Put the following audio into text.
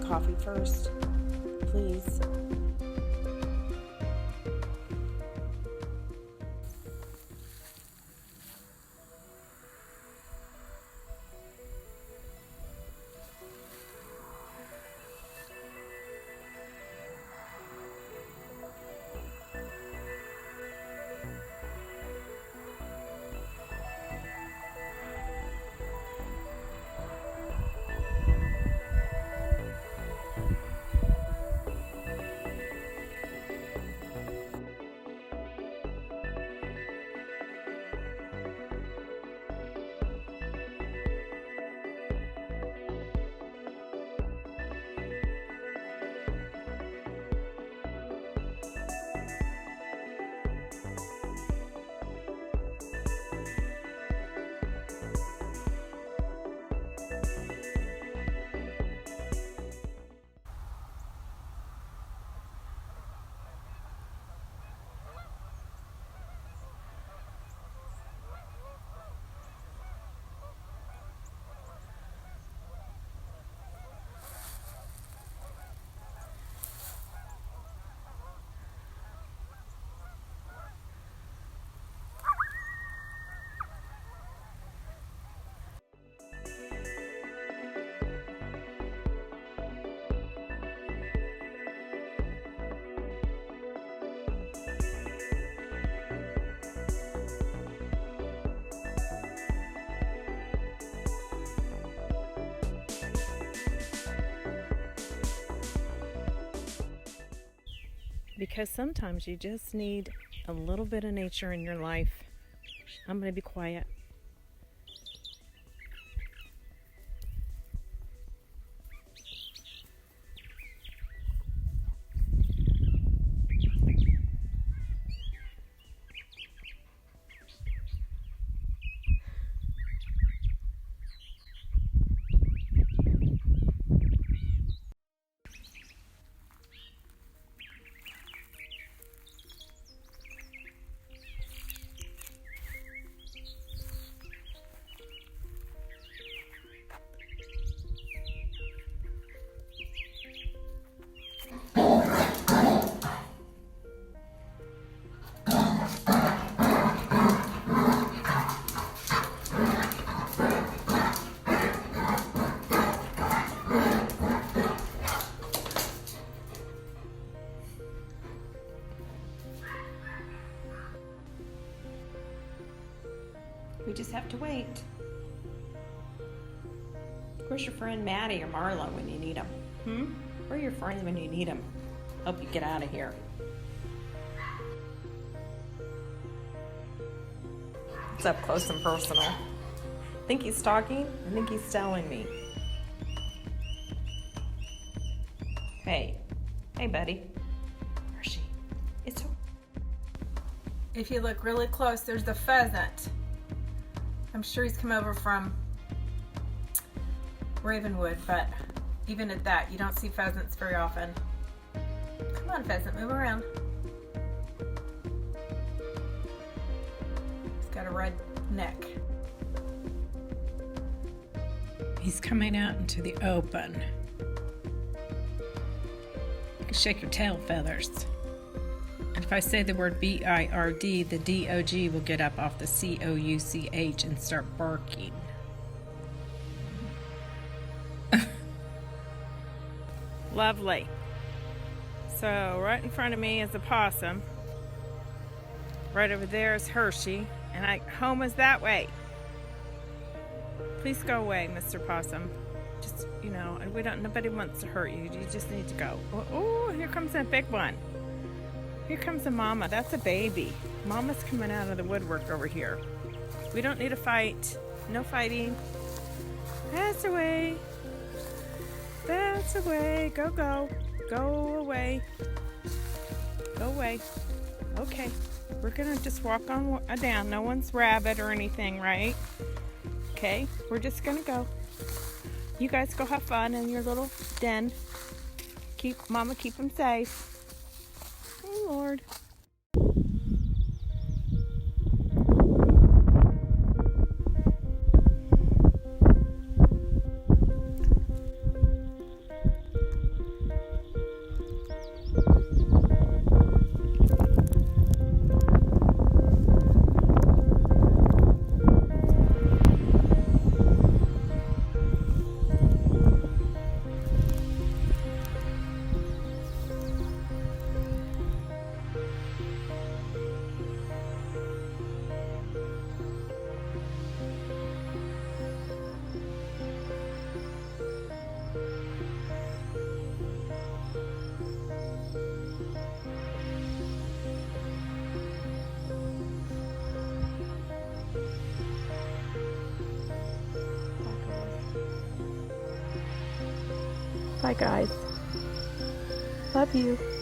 coffee first, please. Because sometimes you just need a little bit of nature in your life. I'm going to be quiet. We just have to wait. Where's your friend Maddie or Marla when you need them? Where are your friends when you need them? Hope you get out of here. It's up close and personal. Think he's talking? I think he's telling me. Hey, buddy. Hershey, it's okay. If you look really close, there's the pheasant. I'm sure he's come over from Ravenwood, but even at that, you don't see pheasants very often. Come on, pheasant, move around. He's got a red neck. He's coming out into the open. You can shake your tail feathers. And if I say the word B-I-R-D, the D-O-G will get up off the C-O-U-C-H and start barking. Lovely. So right in front of me is a possum. Right over there is Hershey. And home is that way. Please go away, Mr. Possum. Just, nobody wants to hurt you. You just need to go. Oh, here comes that big one. Here comes a mama. That's a baby. Mama's coming out of the woodwork over here. We don't need a fight. No fighting. That's away. That's away. Go, go. Go away. Go away. Okay. We're going to just walk on down. No one's rabid or anything, right? Okay. We're just going to go. You guys go have fun in your little den. Mama, keep them safe. Oh, Lord. Bye, guys. Love you.